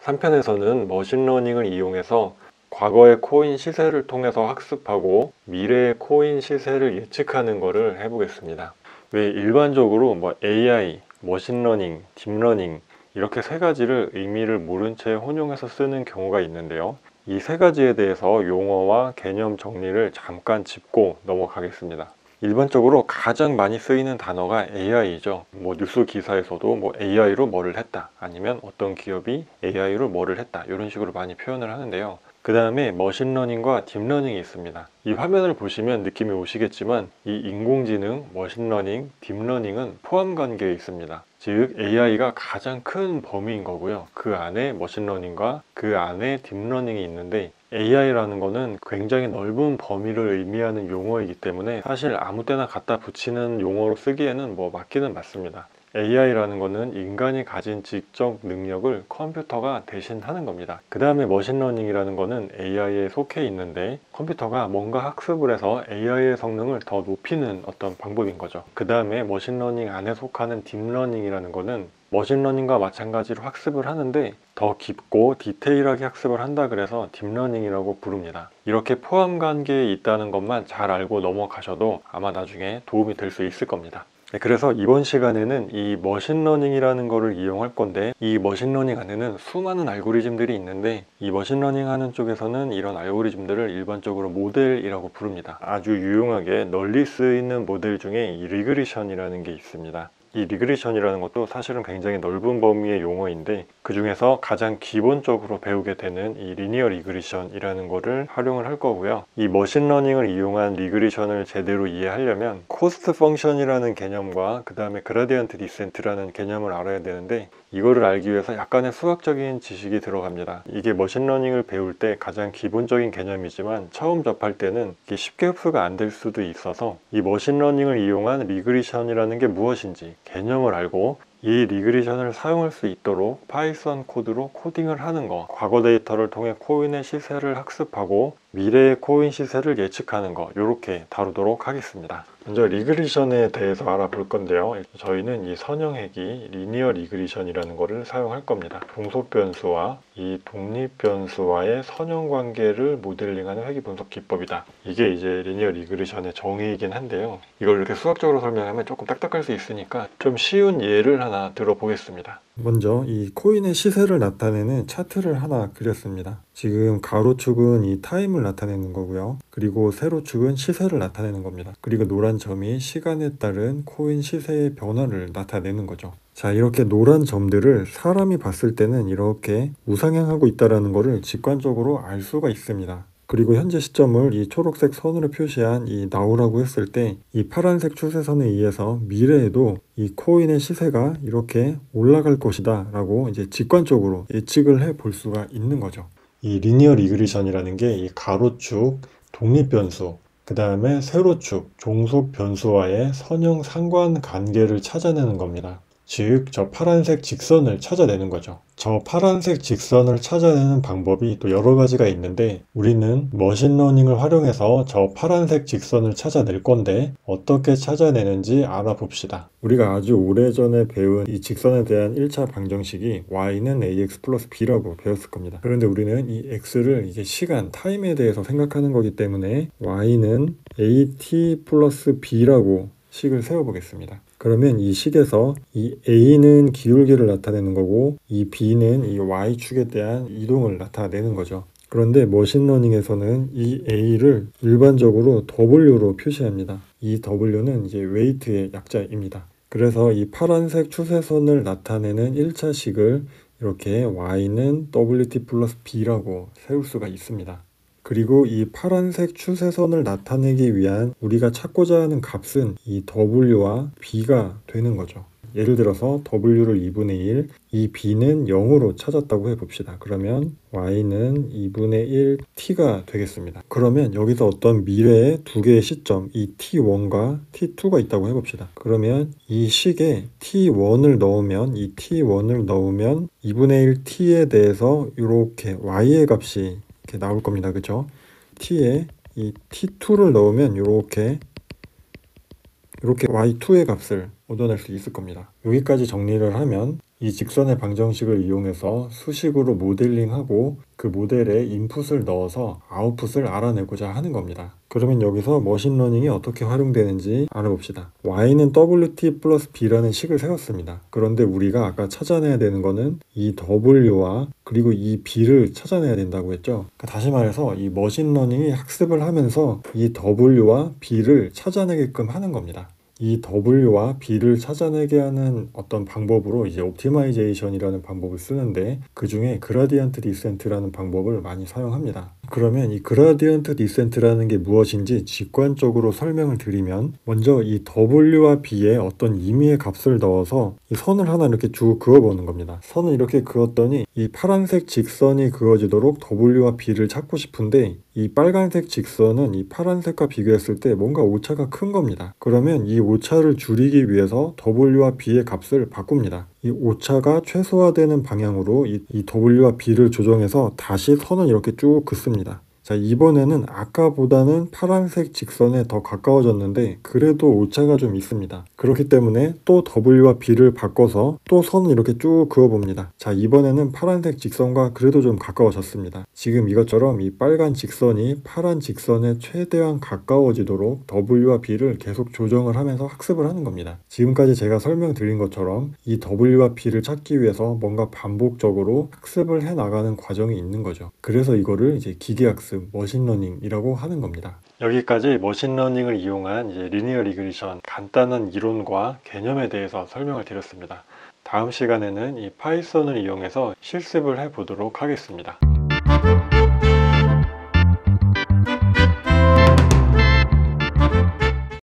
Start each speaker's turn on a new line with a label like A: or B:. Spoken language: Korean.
A: 3편에서는 머신러닝을 이용해서 과거의 코인 시세를 통해서 학습하고 미래의 코인 시세를 예측하는 것을 해보겠습니다. 왜 일반적으로 AI, 머신러닝, 딥러닝 이렇게 세 가지를 의미를 모른 채 혼용해서 쓰는 경우가 있는데요. 이 세 가지에 대해서 용어와 개념 정리를 잠깐 짚고 넘어가겠습니다. 일반적으로 가장 많이 쓰이는 단어가 AI죠. 뉴스 기사에서도 AI로 뭐를 했다, 아니면 어떤 기업이 AI로 뭐를 했다, 이런 식으로 많이 표현을 하는데요. 그 다음에 머신러닝과 딥러닝이 있습니다. 이 화면을 보시면 느낌이 오시겠지만 이 인공지능, 머신러닝, 딥러닝은 포함 관계에 있습니다. 즉 AI가 가장 큰 범위인 거고요. 그 안에 머신러닝과 그 안에 딥러닝이 있는데, AI라는 거는 굉장히 넓은 범위를 의미하는 용어이기 때문에 사실 아무 때나 갖다 붙이는 용어로 쓰기에는 맞기는 맞습니다. AI라는 거는 인간이 가진 지적 능력을 컴퓨터가 대신하는 겁니다. 그 다음에 머신러닝이라는 거는 AI에 속해 있는데 컴퓨터가 뭔가 학습을 해서 AI의 성능을 더 높이는 어떤 방법인 거죠. 그 다음에 머신러닝 안에 속하는 딥러닝이라는 거는 머신러닝과 마찬가지로 학습을 하는데 더 깊고 디테일하게 학습을 한다 그래서 딥러닝이라고 부릅니다. 이렇게 포함 관계에 있다는 것만 잘 알고 넘어가셔도 아마 나중에 도움이 될 수 있을 겁니다. 그래서 이번 시간에는 이 머신러닝이라는 거를 이용할 건데, 이 머신러닝 안에는 수많은 알고리즘들이 있는데 이 머신러닝 하는 쪽에서는 이런 알고리즘들을 일반적으로 모델이라고 부릅니다. 아주 유용하게 널리 쓰이는 모델 중에 이 리그레션이라는 게 있습니다. 이 리그레션이라는 것도 사실은 굉장히 넓은 범위의 용어인데 그 중에서 가장 기본적으로 배우게 되는 이 리니어 리그레션이라는 거를 활용을 할 거고요. 이 머신러닝을 이용한 리그레션을 제대로 이해하려면 코스트 펑션이라는 개념과 그 다음에 그라디언트 디센트라는 개념을 알아야 되는데, 이거를 알기 위해서 약간의 수학적인 지식이 들어갑니다. 이게 머신러닝을 배울 때 가장 기본적인 개념이지만 처음 접할 때는 이게 쉽게 흡수가 안 될 수도 있어서 이 머신러닝을 이용한 리그레션이라는 게 무엇인지 개념을 알고 이 리그레션을 사용할 수 있도록 파이썬 코드로 코딩을 하는 거, 과거 데이터를 통해 코인의 시세를 학습하고 미래의 코인 시세를 예측하는 거, 이렇게 다루도록 하겠습니다. 먼저 리그레션에 대해서 알아볼 건데요. 저희는 이 선형핵이 리니어 리그레션이라는 거를 사용할 겁니다. 종속 변수와 이 독립 변수와의 선형 관계를 모델링하는 회귀 분석 기법이다. 이게 이제 리니어 리그레션의 정의이긴 한데요. 이걸 이렇게 수학적으로 설명하면 조금 딱딱할 수 있으니까 좀 쉬운 예를 하나 들어보겠습니다. 먼저 이 코인의 시세를 나타내는 차트를 하나 그렸습니다. 지금 가로축은 이 타임을 나타내는 거고요. 그리고 세로축은 시세를 나타내는 겁니다. 그리고 노란 점이 시간에 따른 코인 시세의 변화를 나타내는 거죠. 자, 이렇게 노란 점들을 사람이 봤을 때는 이렇게 우상향하고 있다는 것을 직관적으로 알 수가 있습니다. 그리고 현재 시점을 이 초록색 선으로 표시한 이 now라고 했을 때 이 파란색 추세선에 의해서 미래에도 이 코인의 시세가 이렇게 올라갈 것이다 라고 이제 직관적으로 예측을 해 볼 수가 있는 거죠. 이 리니어 리그레션이라는 게 이 가로축, 독립 변수, 그 다음에 세로축, 종속 변수와의 선형 상관 관계를 찾아내는 겁니다. 즉, 저 파란색 직선을 찾아내는 거죠. 저 파란색 직선을 찾아내는 방법이 또 여러 가지가 있는데 우리는 머신러닝을 활용해서 저 파란색 직선을 찾아낼 건데 어떻게 찾아내는지 알아봅시다. 우리가 아주 오래전에 배운 이 직선에 대한 1차 방정식이 y는 ax 플러스 b라고 배웠을 겁니다. 그런데 우리는 이 x를 이제 시간, 타임에 대해서 생각하는 거기 때문에 y는 at 플러스 b라고 식을 세워보겠습니다. 그러면 이 식에서 이 A는 기울기를 나타내는 거고 이 B는 이 Y축에 대한 이동을 나타내는 거죠. 그런데 머신러닝에서는 이 A를 일반적으로 W로 표시합니다. 이 W는 이제 웨이트의 약자입니다. 그래서 이 파란색 추세선을 나타내는 1차 식을 이렇게 Y는 WT 플러스 B라고 세울 수가 있습니다. 그리고 이 파란색 추세선을 나타내기 위한 우리가 찾고자 하는 값은 이 W와 B가 되는 거죠. 예를 들어서 W를 2분의 1, 이 B는 0으로 찾았다고 해봅시다. 그러면 Y는 2분의 1 T가 되겠습니다. 그러면 여기서 어떤 미래의 두 개의 시점, 이 T1과 T2가 있다고 해봅시다. 그러면 이 식에 T1을 넣으면, 이 T1을 넣으면 2분의 1 T에 대해서 이렇게 Y의 값이 이렇게 나올 겁니다. 그죠? T에 이 T2를 넣으면 이렇게 Y2의 값을 얻어낼 수 있을 겁니다. 여기까지 정리를 하면 이 직선의 방정식을 이용해서 수식으로 모델링하고 그 모델에 인풋을 넣어서 아웃풋을 알아내고자 하는 겁니다. 그러면 여기서 머신러닝이 어떻게 활용되는지 알아봅시다. y는 wt 플러스 b라는 식을 세웠습니다. 그런데 우리가 아까 찾아내야 되는 거는 이 w와 그리고 이 b를 찾아내야 된다고 했죠. 다시 말해서 이 머신러닝이 학습을 하면서 이 w와 b를 찾아내게끔 하는 겁니다. 이 W와 B를 찾아내게 하는 어떤 방법으로 이제 옵티마이제이션이라는 방법을 쓰는데 그 중에 그라디언트 디센트라는 방법을 많이 사용합니다. 그러면 이 그라디언트 디센트라는 게 무엇인지 직관적으로 설명을 드리면 먼저 이 W와 B에 어떤 임의의 값을 넣어서 이 선을 하나 이렇게 쭉 그어보는 겁니다. 선을 이렇게 그었더니 이 파란색 직선이 그어지도록 W와 B를 찾고 싶은데 이 빨간색 직선은 이 파란색과 비교했을 때 뭔가 오차가 큰 겁니다. 그러면 이 오차를 줄이기 위해서 W와 B의 값을 바꿉니다. 이 오차가 최소화되는 방향으로 이 W와 B를 조정해서 다시 선을 이렇게 쭉 긋습니다. 자, 이번에는 아까보다는 파란색 직선에 더 가까워졌는데 그래도 오차가 좀 있습니다. 그렇기 때문에 또 W와 B를 바꿔서 또 선을 이렇게 쭉 그어봅니다. 자, 이번에는 파란색 직선과 그래도 좀 가까워졌습니다. 지금 이것처럼 이 빨간 직선이 파란 직선에 최대한 가까워지도록 W와 B를 계속 조정을 하면서 학습을 하는 겁니다. 지금까지 제가 설명드린 것처럼 이 W와 B를 찾기 위해서 뭔가 반복적으로 학습을 해나가는 과정이 있는 거죠. 그래서 이거를 이제 기계학습 머신러닝이라고 하는 겁니다. 여기까지 머신러닝을 이용한 이제 리니어 리그레션 간단한 이론과 개념에 대해서 설명을 드렸습니다. 다음 시간에는 이 파이썬을 이용해서 실습을 해보도록 하겠습니다.